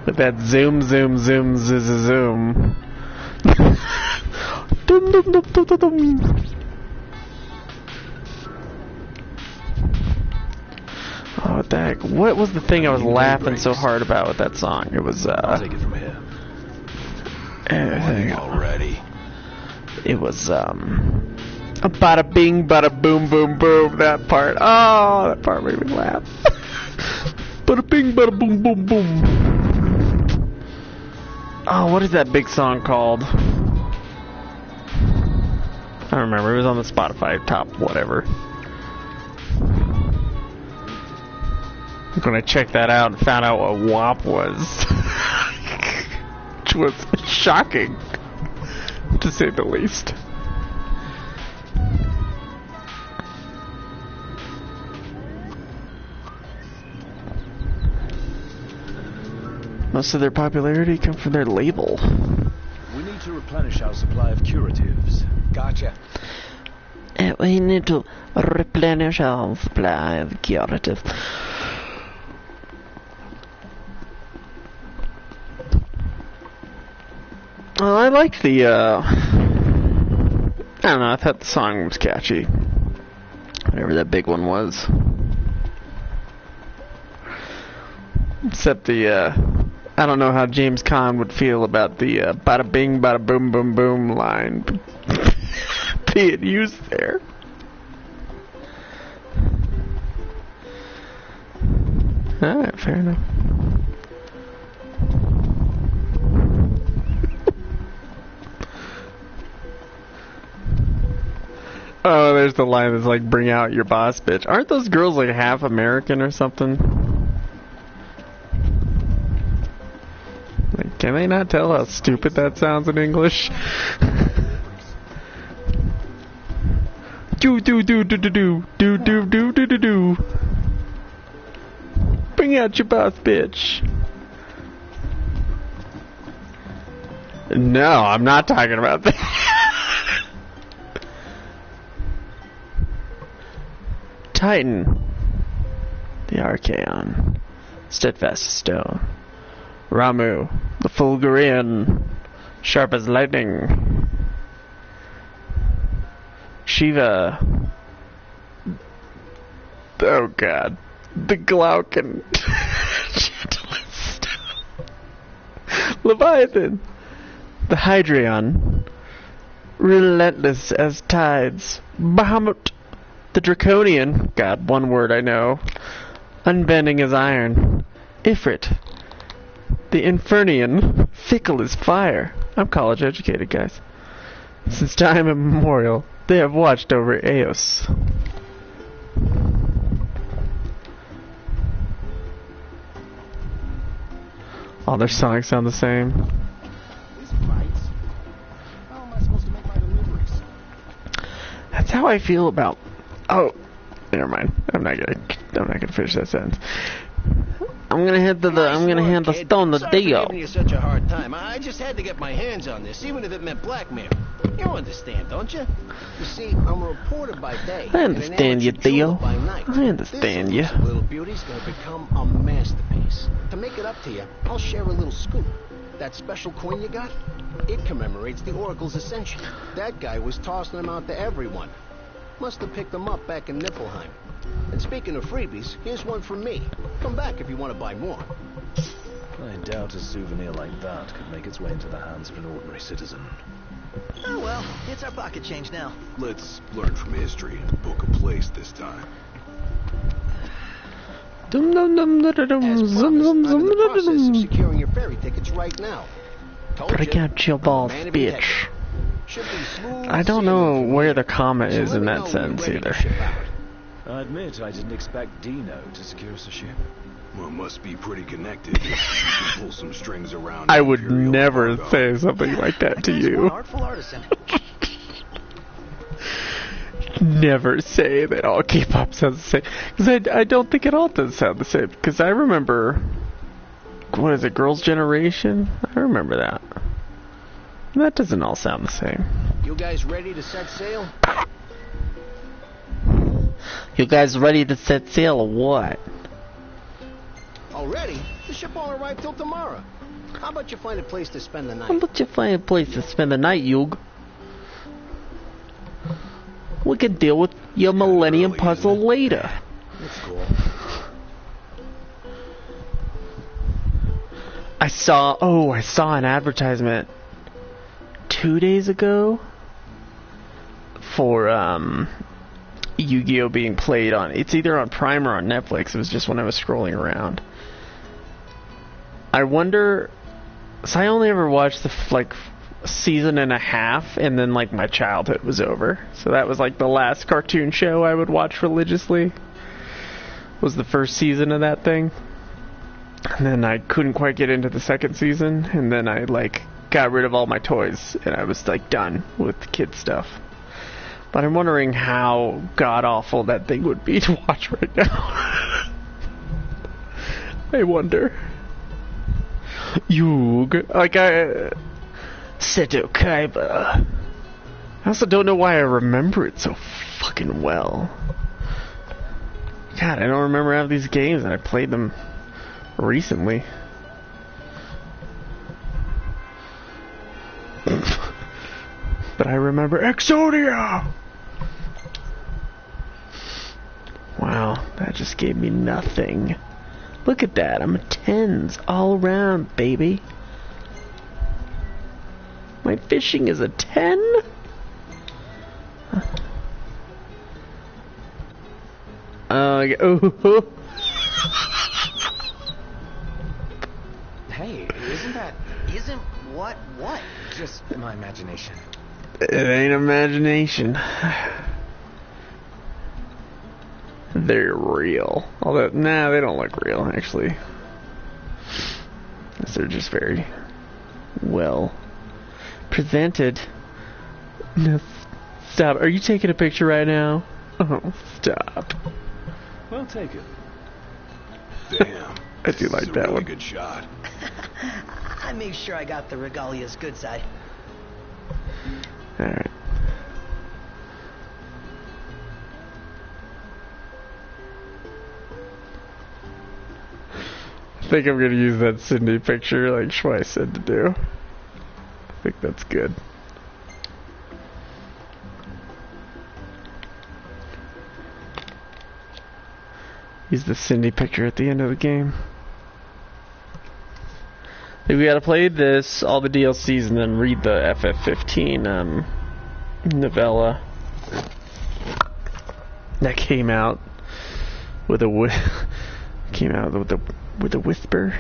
With that zoom zoom zoom zoom. Dum dum dum dum dum dum. Oh, what the heck? What was the thing I was laughing so hard about with that song? It was, I'll take it from here. Already. It was, bada bing, bada boom, boom, boom, that part. Oh, that part made me laugh. Bada bing, bada boom, boom, boom. Oh, what is that big song called? I don't remember. It was on the Spotify top whatever. When I checked that out and found out what WAP was, which was shocking, to say the least. Most of their popularity comes from their label. We need to replenish our supply of curatives. Gotcha. We need to replenish our supply of curatives. Well, I liked the, I don't know, I thought the song was catchy. Whatever that big one was. Except the, I don't know how James Caan would feel about the, bada bing, bada boom, boom, boom line being used there. Alright, fair enough. Oh, there's the line that's like, bring out your boss, bitch. Aren't those girls like half American or something? Like, can they not tell how stupid that sounds in English? Do do do do do do do do do do do do. Bring out your boss, bitch. No, I'm not talking about that. Titan, the Archaeon, steadfast as stone. Ramu, the Fulgurian, sharp as lightning. Shiva, oh god, the Glaucon, gentle as stone. Leviathan, the Hydreion, relentless as tides. Bahamut, the Draconian, God, one word I know, unbending as iron. Ifrit, the Infernian, fickle as fire. I'm college educated, guys. Since time immemorial, they have watched over Eos. All their songs sound the same. That's how I feel about. Oh, never mind. I'm not gonna finish that sentence. I'm gonna hand the stone the Sorry for deal. giving you such a hard time. I just had to get my hands on this, even if it meant blackmail. You understand, don't you? You see, I'm a reporter by day. I understand you, Theo. By night. I understand you. This little beauty's gonna become a masterpiece. To make it up to you, I'll share a little scoop. That special coin you got? It commemorates the Oracle's ascension. That guy was tossing them out to everyone. Must have picked them up back in Niflheim. And speaking of freebies, here's one from me. Come back if you want to buy more. I doubt a souvenir like that could make its way into the hands of an ordinary citizen. Oh well, it's our pocket change now. Let's learn from history and book a place this time. As promised, I'm in the process of securing your ferry tickets right now. Break out your balls, bitch. I don't know where the comma is in that sentence either. I admit I didn't expect Dino to secure us a ship. Well, must be pretty connected. You can pull some strings around. I would never say something like that to you. Artful artisan. Never say that all K-pop sounds the same. Because I don't think it all does sound the same. Because I remember, what is it, Girls' Generation? I remember that. And that doesn't all sound the same. You guys ready to set sail? You guys ready to set sail or what? Already? The ship won't arrive till tomorrow. How about you find a place to spend the night? How about you find a place to spend the night, Yug? We can deal with your Millennium Puzzle later. That's cool. I saw an advertisement 2 days ago for Yu-Gi-Oh! Being played on, it's either on Prime or on Netflix. It was just when I was scrolling around. I wonder, so I only ever watched the season and a half, and then like my childhood was over. So that was like the last cartoon show I would watch religiously, was the first season of that thing. And then I couldn't quite get into the second season, and then I like got rid of all my toys, and I was like done with the kid stuff. But I'm wondering how god-awful that thing would be to watch right now. I wonder. Yug. Like, Seto Kaiba. I also don't know why I remember it so fucking well. God, I don't remember half these games, and I played them recently. But I remember Exodia! Wow, that just gave me nothing. Look at that, I'm a 10s all around, baby. My fishing is a 10? Oh. Hey, Isn't what? just my imagination. It ain't imagination. They're real. Although, nah, they don't look real, actually. They're just very well presented. No, stop. Are you taking a picture right now? Oh, stop. Well, take it. Damn. I do like that really one. Good shot. I made sure I got the regalia's good side. Alright. I think I'm gonna use that Cindy picture like Schweiss said to do. I think that's good. Use the Cindy picture at the end of the game. I think we gotta play this, all the DLCs, and then read the FF15 novella that came out with a with a whisper.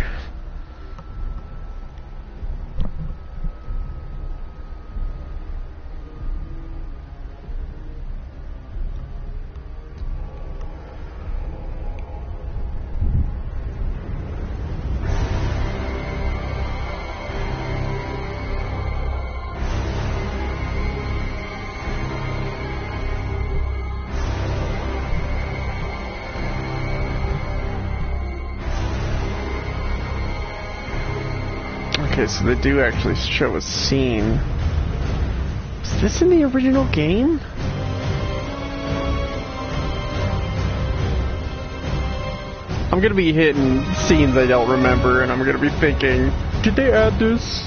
Okay, so they do actually show a scene. Is this in the original game? I'm gonna be hitting scenes I don't remember, and I'm gonna be thinking, did they add this?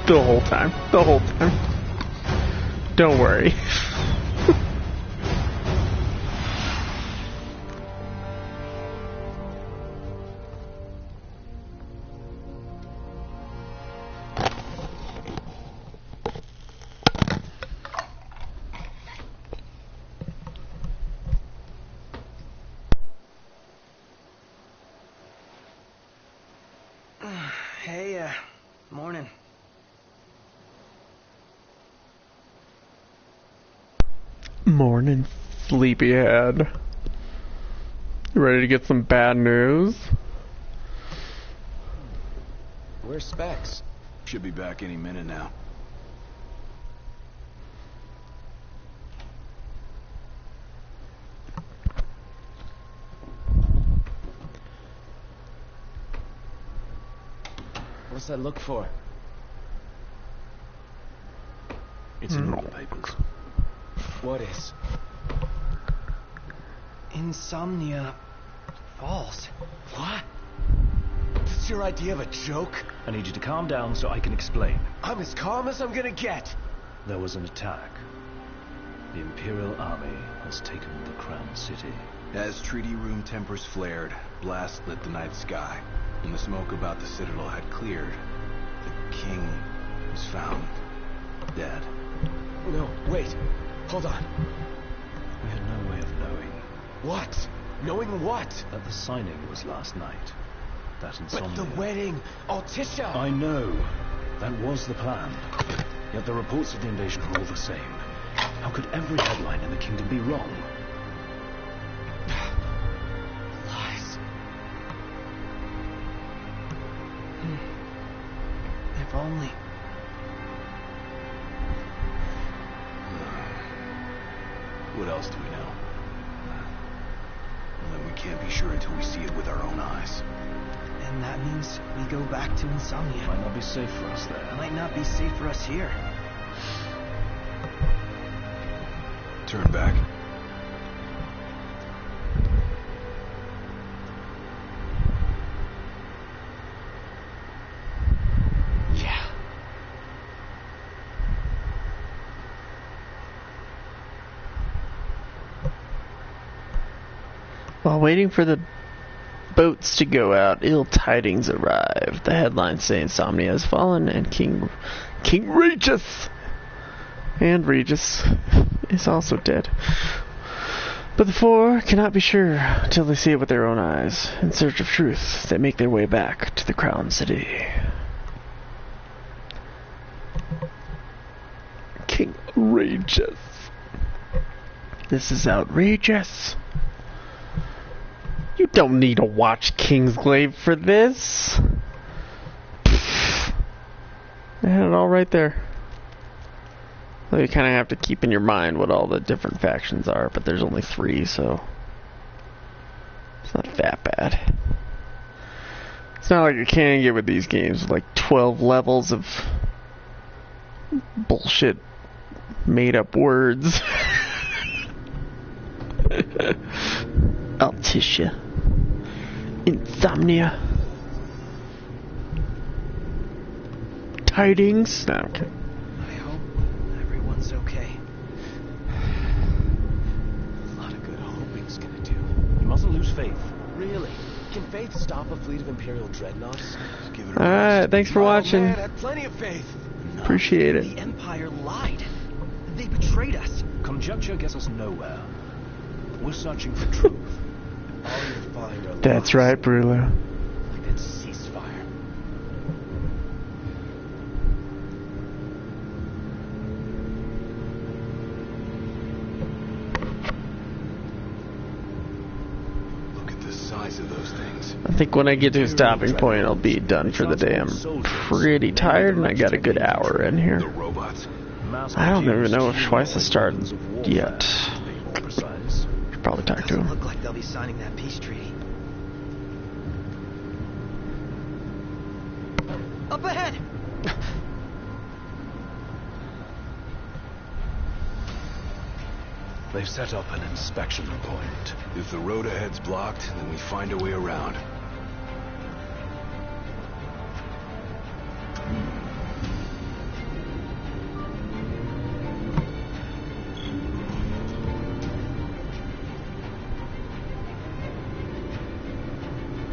The whole time. The whole time. Don't worry. Hey, morning. Morning, sleepyhead. You ready to get some bad news? Where's Specs? Should be back any minute now. What's that look for? It's in all the papers. What is? Insomnia Falls. What? That's your idea of a joke? I need you to calm down so I can explain. I'm as calm as I'm gonna get. There was an attack. The Imperial Army has taken the Crown City. As treaty room tempers flared, blast lit the night sky. When the smoke about the Citadel had cleared, the king was found dead. No, wait. Hold on. We had no way of knowing. What? Knowing what? That the signing was last night. That insomnia. But the wedding! Altisha! I know. That was the plan. Yet the reports of the invasion are all the same. How could every headline in the kingdom be wrong? Lies. If only. What else do we know? Well, then we can't be sure until we see it with our own eyes. And that means we go back to Insomnia. Might not be safe for us there. Might not be safe for us here. Turn back. Yeah. While waiting for the boats to go out, ill tidings arrive. The headlines say Insomnia has fallen and King Regis is also dead. But the four cannot be sure until they see it with their own eyes. In search of truth, they make their way back to the Crown City. King Regis. This is outrageous. You don't need to watch Kingsglaive for this. They had it all right there. Well, you kind of have to keep in your mind what all the different factions are, but there's only 3, so it's not that bad. It's not like you can get with these games with like 12 levels of bullshit made up words. Altisha. Insomnia. Tidings? No, okay. I hope everyone's okay. A lot of good hoping's gonna do. You mustn't lose faith. Really? Can faith stop a fleet of Imperial dreadnoughts? Give it a Alright, thanks for watching. Man, I had plenty of faith. Appreciate it. The Empire lied. They betrayed us. Conjecture gets us nowhere. We're searching for truth. All you find are That's lies. right, Brula. Like that ceasefire. Look at the size of those things. I think when I get to a stopping point, I'll be done for the day. I'm pretty tired, and I got a good hour in here. The robots. I don't even know if Schweiss has started yet. Precise. Should probably talk to Doesn't him. look like they'll be signing that peace treaty. Up ahead! They've set up an inspection point. If the road ahead's blocked, then we find a way around.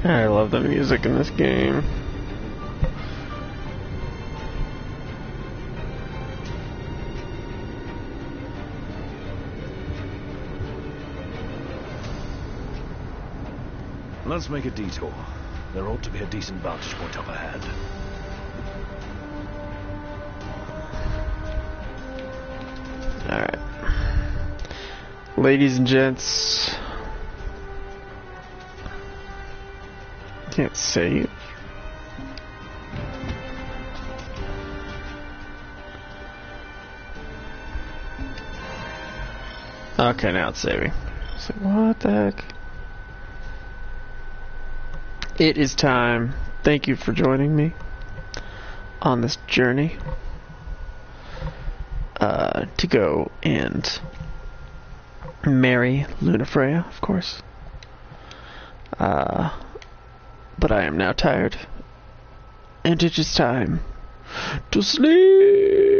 I love the music in this game. Let's make a detour. There ought to be a decent vantage point up ahead. Alright. Ladies and gents. Can't save. Okay, now it's saving. So what the heck? It is time. Thank you for joining me on this journey to go and marry Lunafreya, of course. But I am now tired, and it is time to sleep.